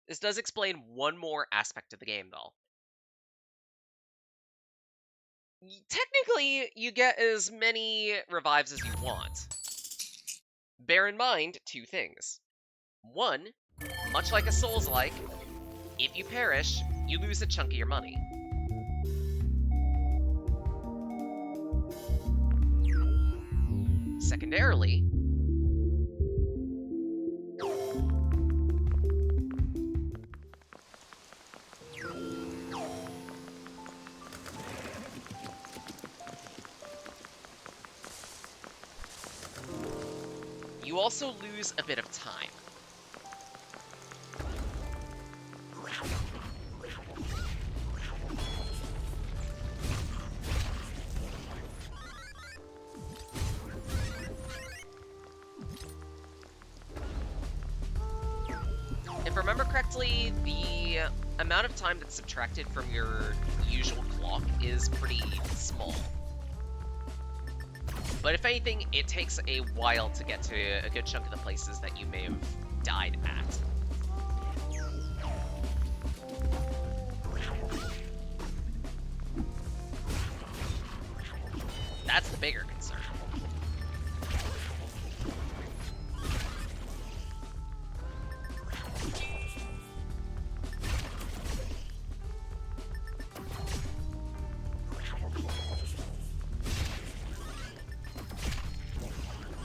This does explain one more aspect of the game, though. Technically, you get as many revives as you want. Bear in mind two things. One, much like a Souls-like, if you perish, you lose a chunk of your money. Secondarily, you also lose a bit of time. If I remember correctly, the amount of time that's subtracted from your usual clock is pretty small. But if anything, it takes a while to get to a good chunk of the places that you may have died at. That's the bigger concern.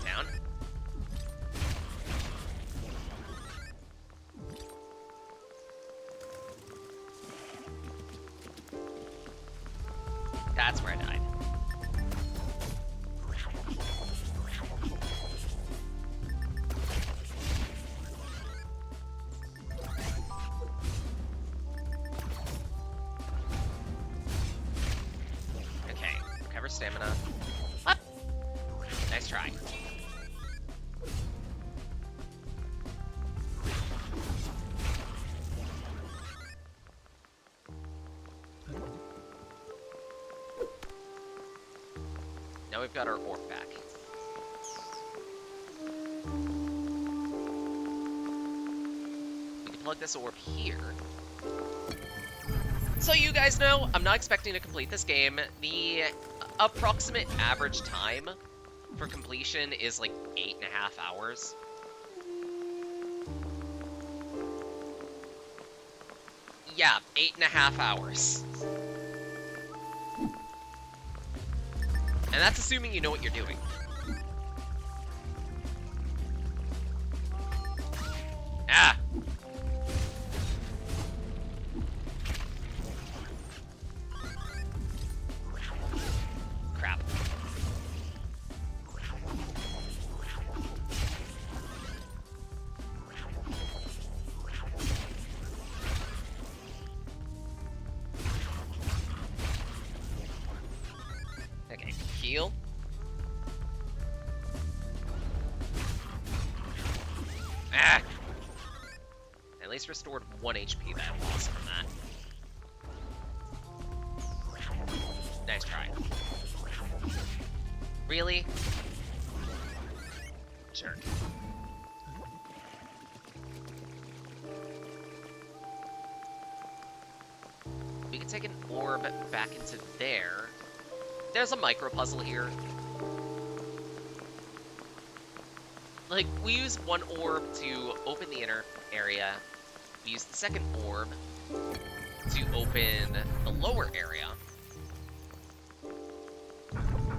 Down. That's where I died. Okay, recover stamina. Up! Nice try. Now we've got our orb back. We can plug this orb here. So you guys know, I'm not expecting to complete this game. The approximate average time for completion is like 8.5 hours. Yeah, 8.5 hours. And that's assuming you know what you're doing. Ah! Crap. Okay, heal. Ah! At least restored 1 HP that I lost from that. Nice try. Really? Jerk. We can take an orb back into there. There's a micro puzzle here. Like, we use one orb to open the inner area. We use the second orb to open the lower area.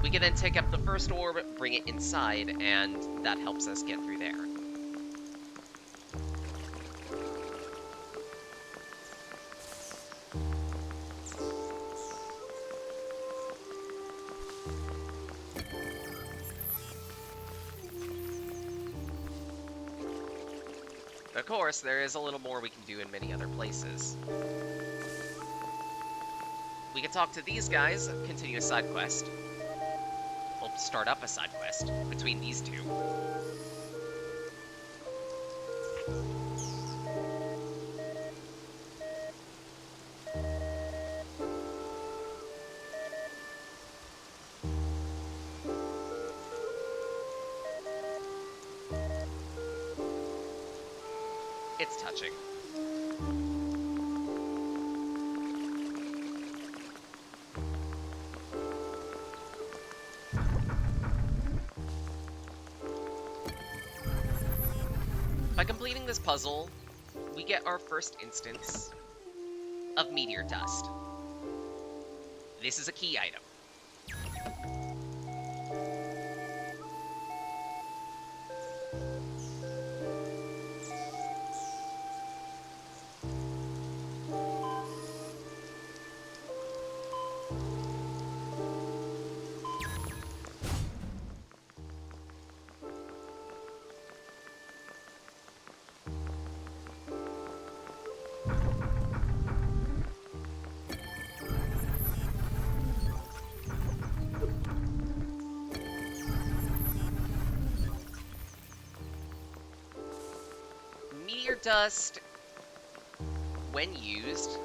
We can then take up the first orb, bring it inside, and that helps us get through there. Of course, there is a little more we can do in many other places. We can talk to these guys, continue a side quest. We'll start up a side quest between these two. It's touching. By completing this puzzle, we get our first instance of meteor dust. This is a key item. Meteor dust, when used,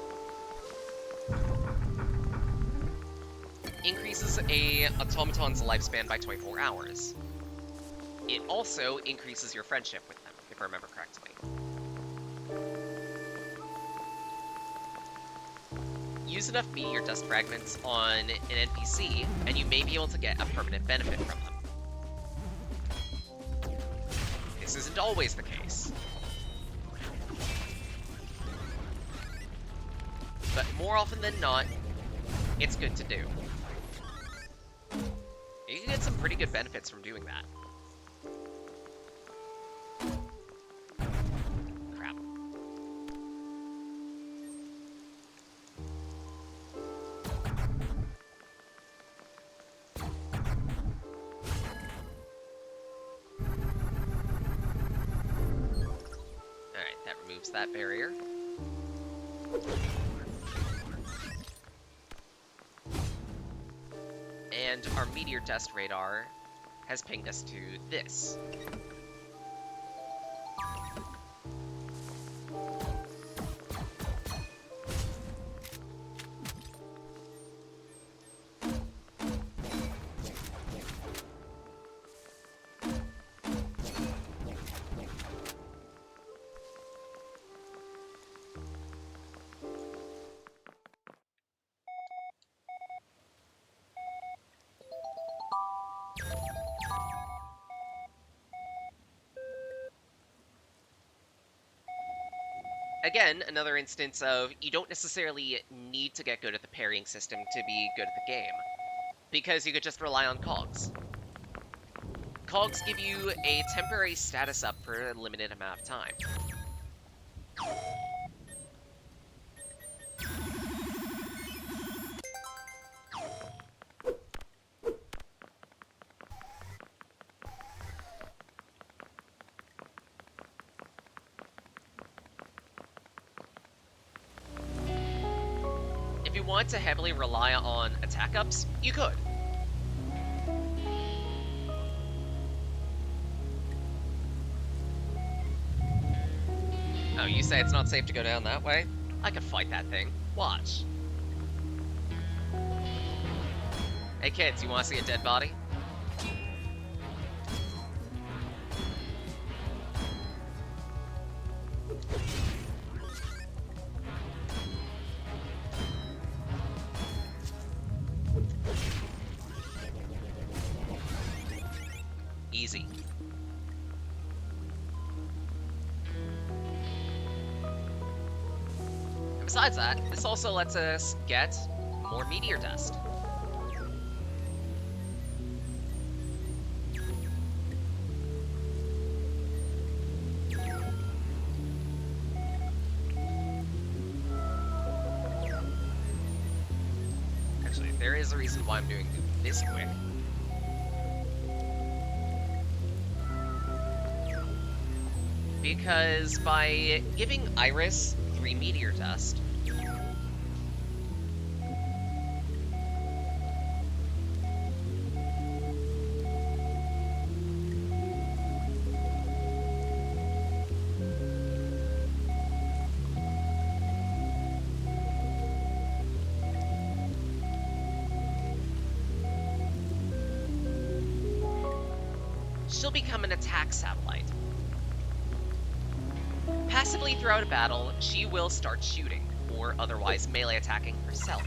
increases a automaton's lifespan by 24 hours. It also increases your friendship with them, if I remember correctly. Use enough meteor dust fragments on an NPC, and you may be able to get a permanent benefit from them. This isn't always the case. But more often than not, it's good to do. You can get some pretty good benefits from doing that. Crap. Alright, that removes that barrier. And our meteor dust radar has pinged us to this. Again, another instance of you don't necessarily need to get good at the parrying system to be good at the game, because you could just rely on cogs. Cogs give you a temporary status up for a limited amount of time. If you want to heavily rely on attack ups, you could. Oh, you say it's not safe to go down that way? I could fight that thing. Watch. Hey kids, you want to see a dead body? Easy. And besides that, this also lets us get more meteor dust. Actually, there is a reason why I'm doing this quick. Because by giving Iris 3 meteor dust, she'll become an attack satellite. Passively throughout a battle, she will start shooting, or otherwise melee attacking herself.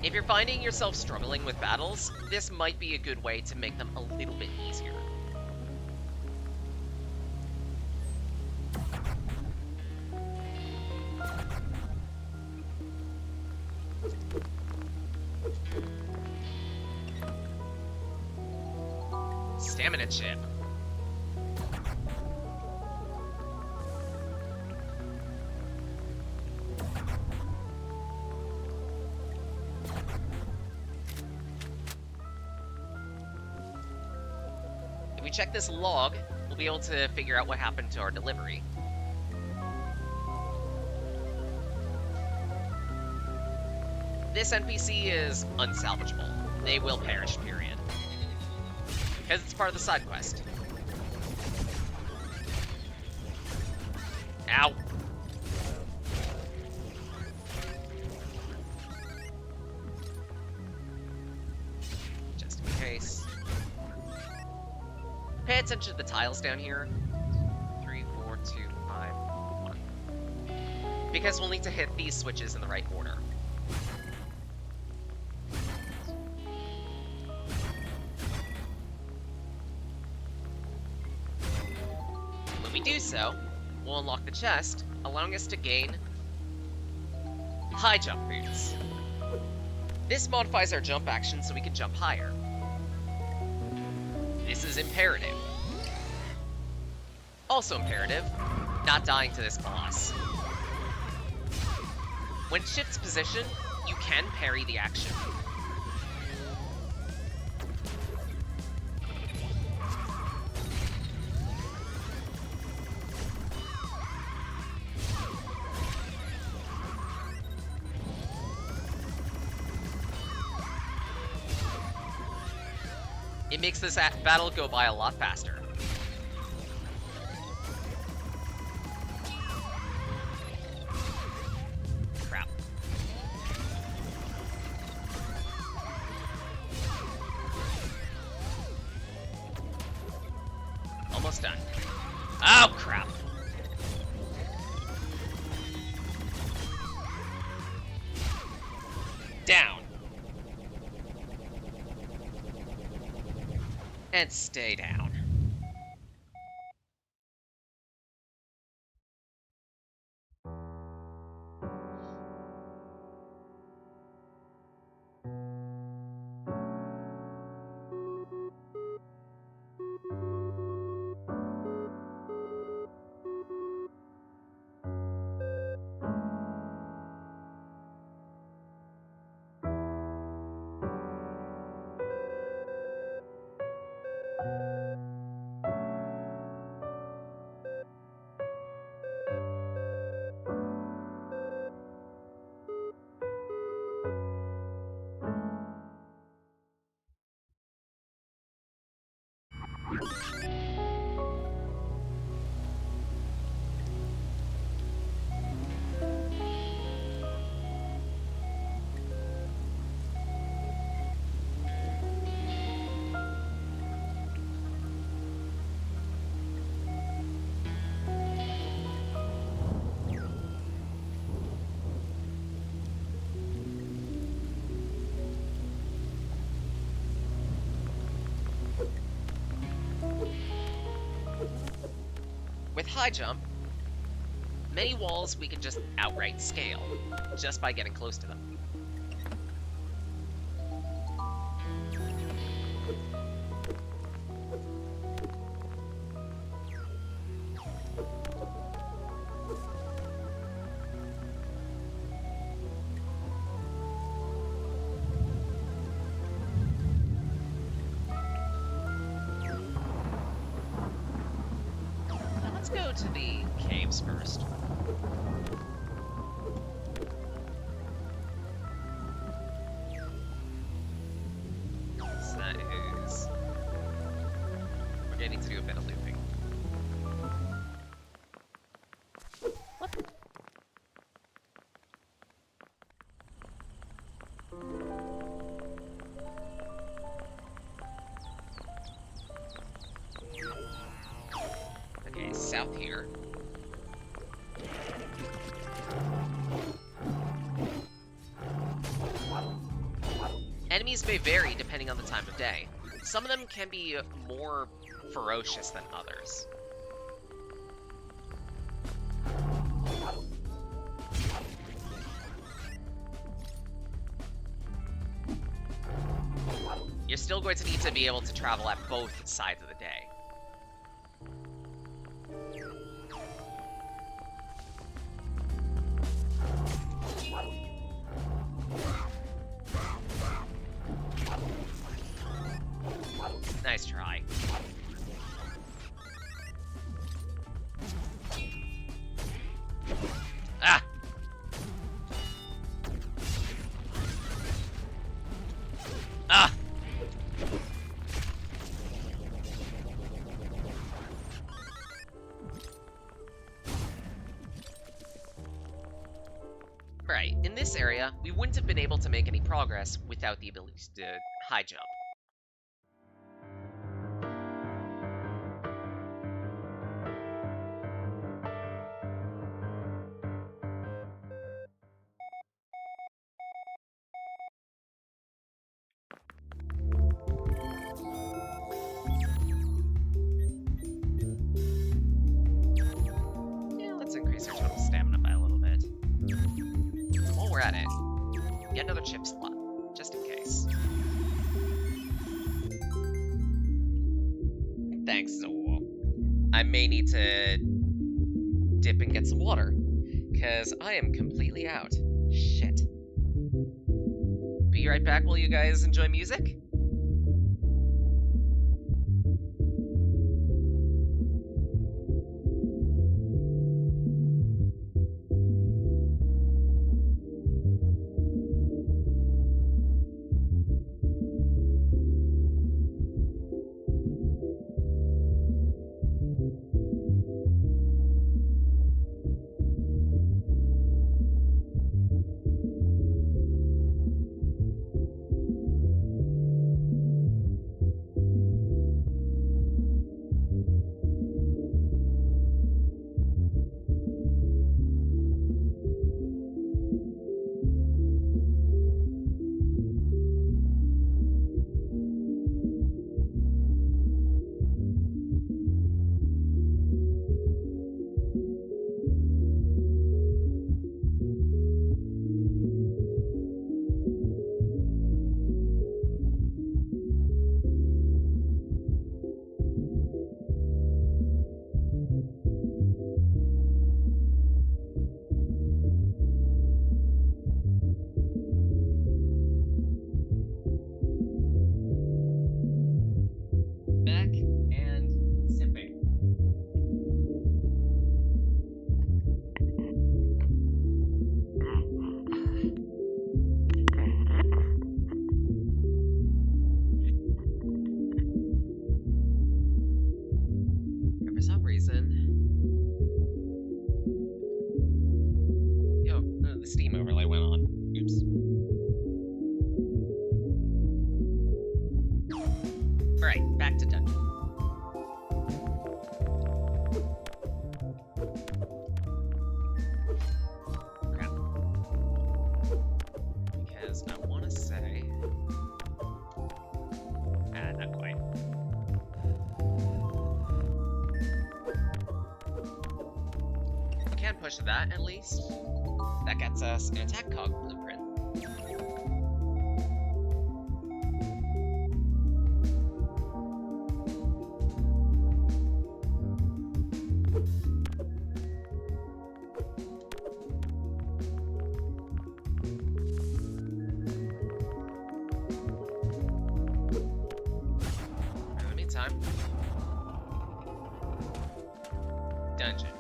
If you're finding yourself struggling with battles, this might be a good way to make them a little bit easier. Stamina chip. If we check this log, we'll be able to figure out what happened to our delivery. This NPC is unsalvageable. They will perish, period. Because it's part of the side quest. Ow. Just in case. Pay attention to the tiles down here. 3, 4, 2, 5, 1. Because we'll need to hit these switches in the right order. When we do so, we'll unlock the chest, allowing us to gain high jump boots. This modifies our jump action so we can jump higher. This is imperative. Also imperative, not dying to this boss. When it shifts position, you can parry the action. It makes this battle go by a lot faster. Crap. Almost done. Oh, crap. Down. And stay down. With high jump, many walls we can just outright scale, just by getting close to them. Let's go to the caves first. So that is... we're getting to do a bit of looping. What? Enemies may vary depending on the time of day. Some of them can be more ferocious than others. You're still going to need to be able to travel at both sides of the day. Nice try. Ah! Ah! Right, in this area, we wouldn't have been able to make any progress without the ability to high jump. Yeah, let's increase our total stamina by a little bit. While we're at it, get another chip slot, just in case. Thanks, Zool. I may need to dip and get some water, because I am completely out. Shit. Be right back while you guys enjoy music. Back and sipping. And for some reason, the Steam overlay went on. Oops. Alright, back to dungeon. Crap. Because I want to say... not quite. We can push that, at least. That gets us an attack cog blueprint. In the meantime, dungeon.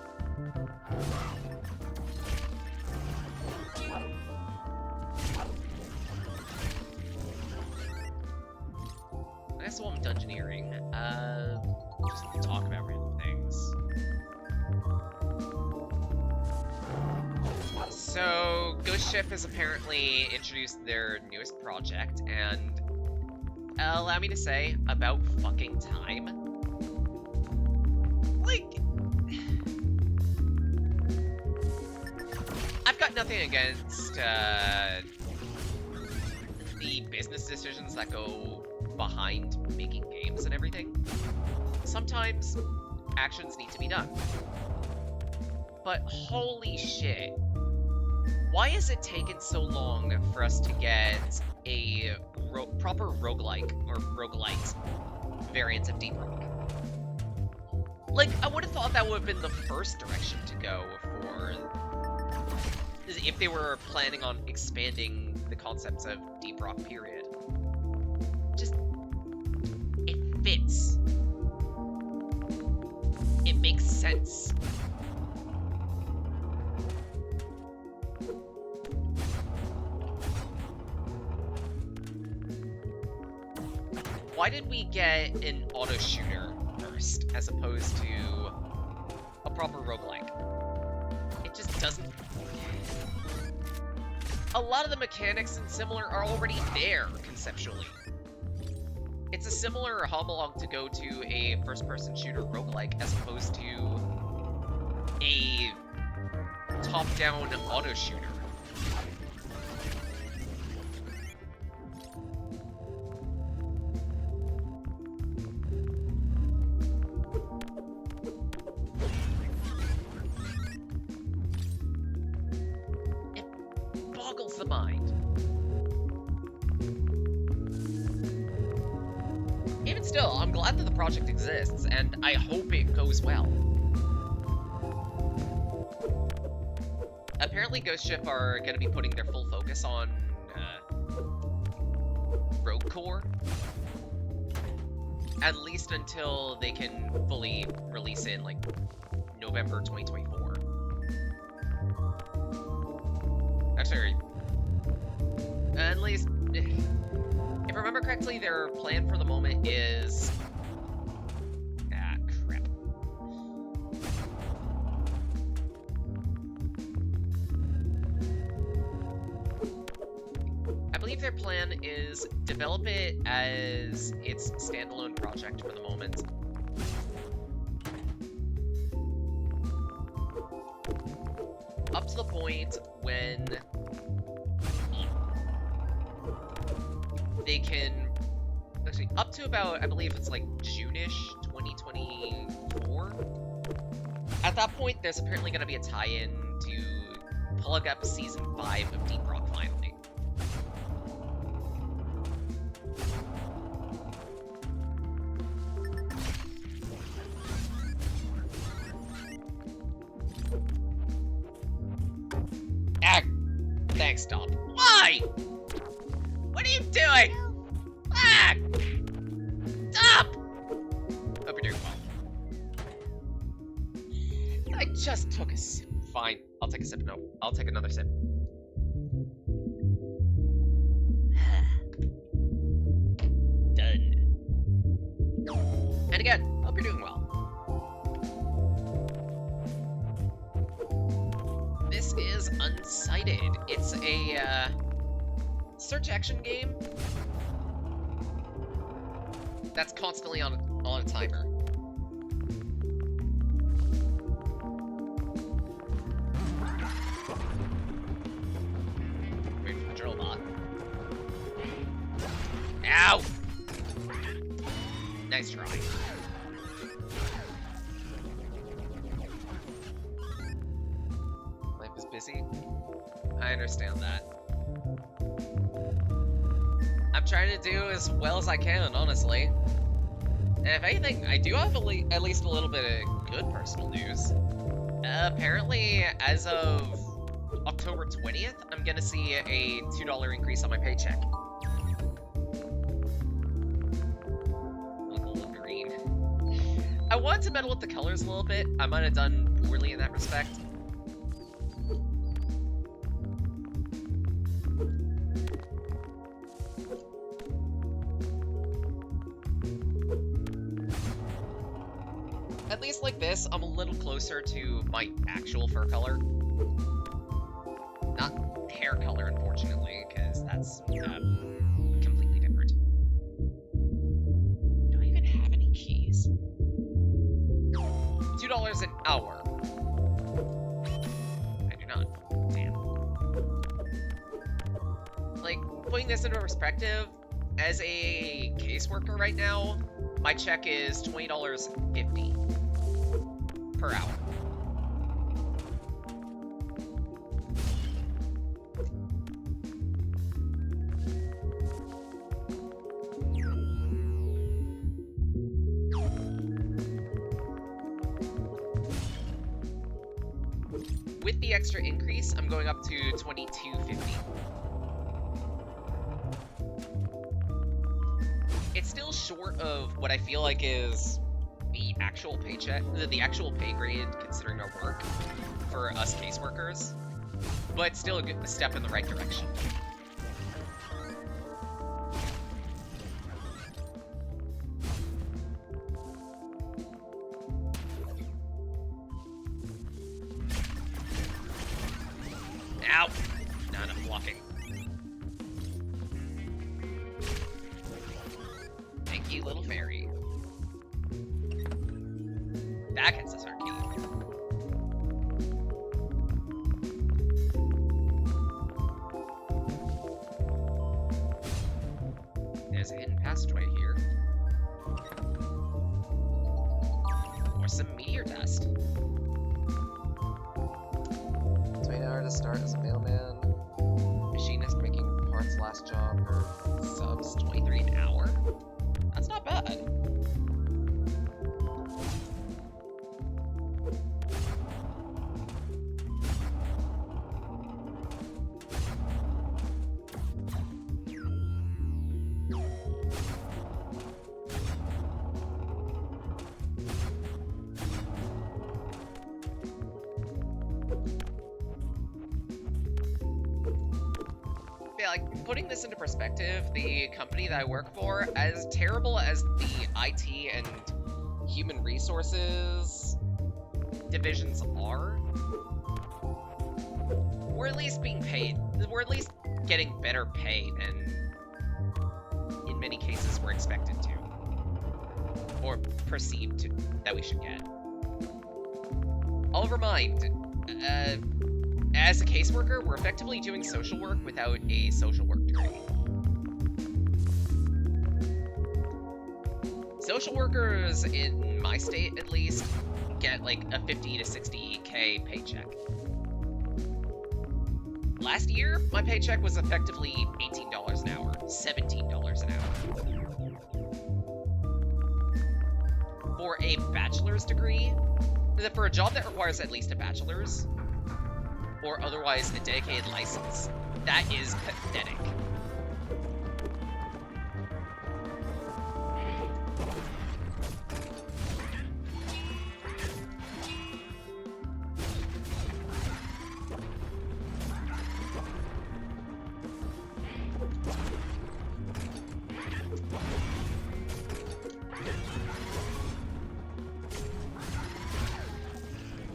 I guess while I'm dungeoneering, just talk about random things. So, Ghost Ship has apparently introduced their newest project, and allow me to say, about fucking time. Like, I've got nothing against, the the business decisions that go behind making games and everything, sometimes actions need to be done. But holy shit, why has it taken so long for us to get a proper roguelike or roguelite variant of Deep Rock? Like, I would have thought that would have been the first direction to go for if they were planning on expanding the concepts of Deep Rock, period. Just, it fits. It makes sense. Why did we get an auto shooter first, as opposed to a proper roguelike? It just doesn't... A lot of the mechanics and similar are already there, conceptually. It's a similar homologue to go to a first-person shooter roguelike, as opposed to a top-down auto shooter. The mind. Even still, I'm glad that the project exists, and I hope it goes well. Apparently Ghost Ship are going to be putting their full focus on Rogue Core, at least until they can fully release it in, like, November 2024. Actually, at least, if I remember correctly, their plan for the moment is... Ah, crap. I believe their plan is develop it as its standalone project for the moment. Up to the point when they can, actually, up to about, I believe it's like June-ish 2024. At that point, there's apparently going to be a tie-in to plug up Season 5 of Deep Rock finally. Ah! Thanks, Stop. Why? What are you doing? Ah! Stop! Hope you're doing well. I just took a sip. Fine. I'll take a sip. No, I'll take another sip. Done. And again, hope you're doing well. This is Unsighted. It's a, search action game that's constantly on a timer. Wait for the drill bot. Ow! Nice try. Life is busy. I understand that. I'm trying to do as well as I can, honestly. And if anything, I do have at least a little bit of good personal news. Apparently, as of October 20th, I'm gonna see a $2 increase on my paycheck. Look a little green. I wanted to meddle with the colors a little bit. I might have done poorly in that respect. At least like this, I'm a little closer to my actual fur color. Not hair color, unfortunately, because that's completely different. Do I even have any keys? $2 an hour. I do not. Damn. Like, putting this into perspective, as a caseworker right now, my check is $20.50 per hour. With the extra increase, I'm going up to $22.50. It's still short of what I feel like is the actual paycheck, the actual pay grade considering our work for us caseworkers, but still a step in the right direction. Ow! Not enough blocking. Thank you, little fairy. That gets us our key. There's a hidden passageway here. Or some meteor dust. 20 hours to start as a mailman. Machinist making parts last job or Subs 23 an hour? That's not bad. Yeah, like, putting this into perspective, the company that I work for, as terrible as the IT and human resources divisions are, we're at least being paid. We're at least getting better pay than, in many cases, we're expected to. Or perceived to, that we should get. Oliver Mind, as a caseworker, we're effectively doing social work without a social work degree. Social workers, in my state at least, get like a 50 to 60K paycheck. Last year, my paycheck was effectively $18 an hour, $17 an hour. For a bachelor's degree, for a job that requires at least a bachelor's, or otherwise a dedicated license, that is pathetic.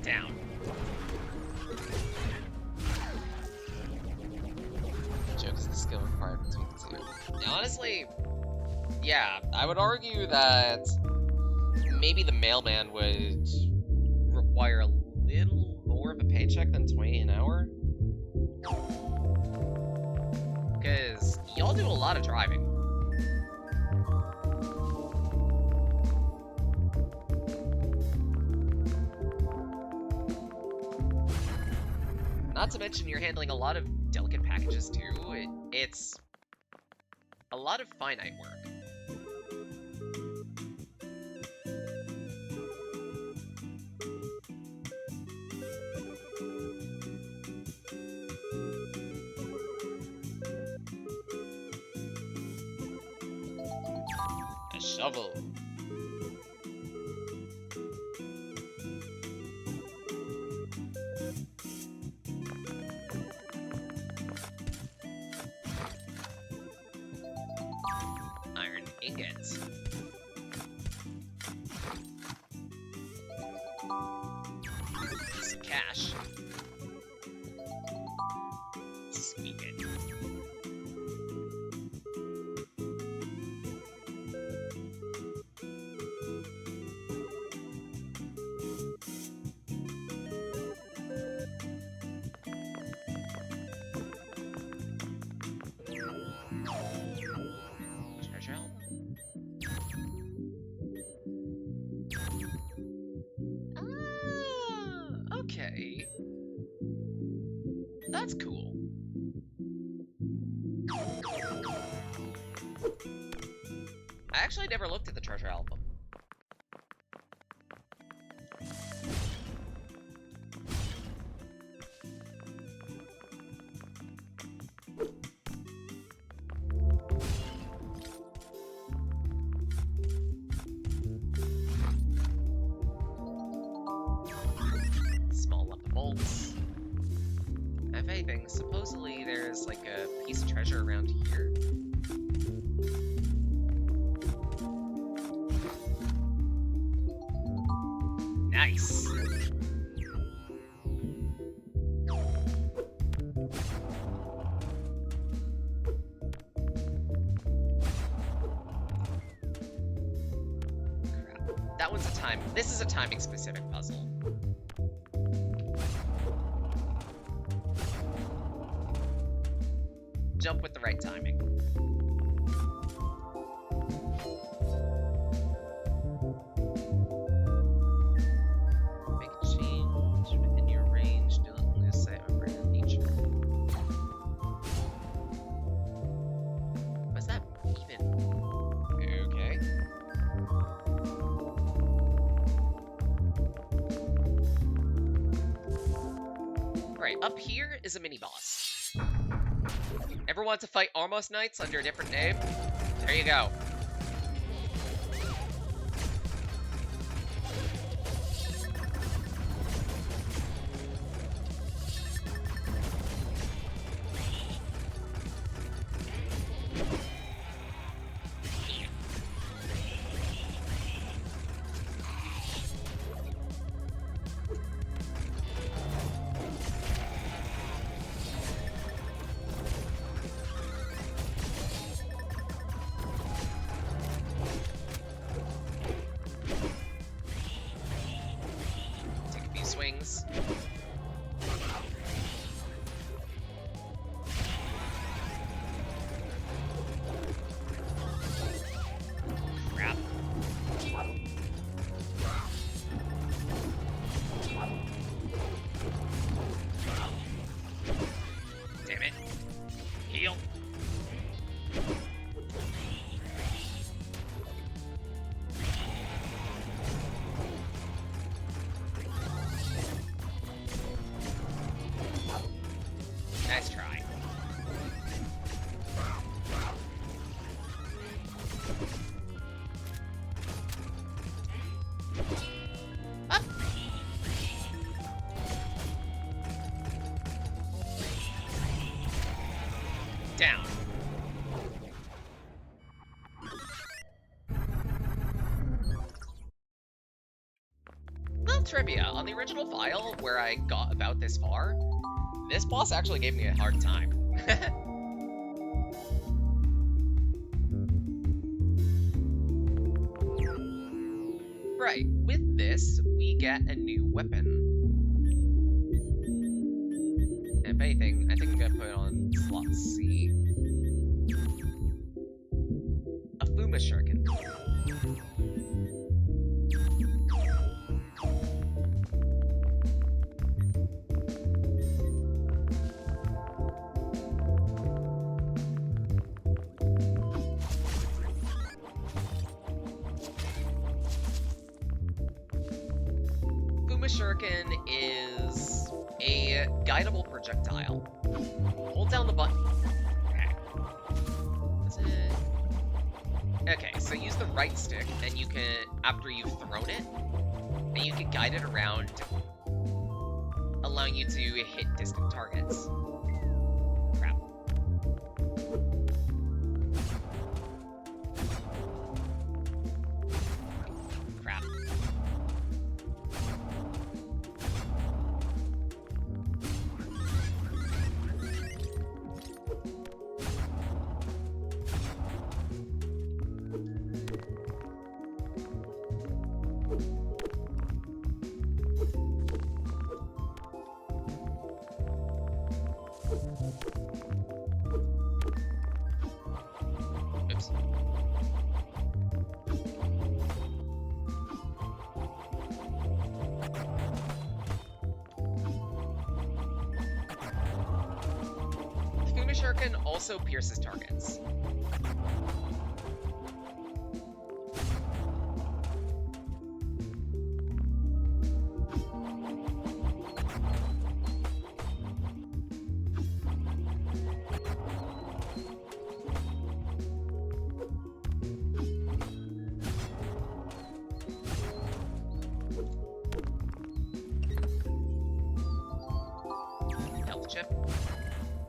Down. jokes the skill required between the two. Honestly, yeah, I would argue that maybe the mailman would require a little more of a paycheck than 20 an hour. Because y'all do a lot of driving. Not to mention you're handling a lot of delicate packages too. It's a lot of finite work. A shovel. Iron ingots. Some cash. Sweep it. That's cool. I actually never looked at the treasure album. Small lump of bolts. If anything, supposedly there's like a piece of treasure around here. Nice. Crap. That one's a time. This is a timing specific puzzle. Jump with the right timing. Make a change within your range. Don't lose sight of random nature. What's that even? Okay. Alright, up here is a mini-boss. Ever want to fight Almost Knights under a different name? There you go. Swings. Crap. Damn it. Heal. Nice try. Up. Down. Little trivia, on the original file where I got about this far, this boss actually gave me a hard time. Right, with this, we get a new weapon. And if anything, I think I'm gonna put it on slot C. A Fuma Shuriken. Shuriken is a guidable projectile. Hold down the button. Okay. Is it? Okay, so use the right stick, and you can, after you've thrown it, and you can guide it around, allowing you to hit distant targets. Crap. Crap. Extinguisher can also pierces targets.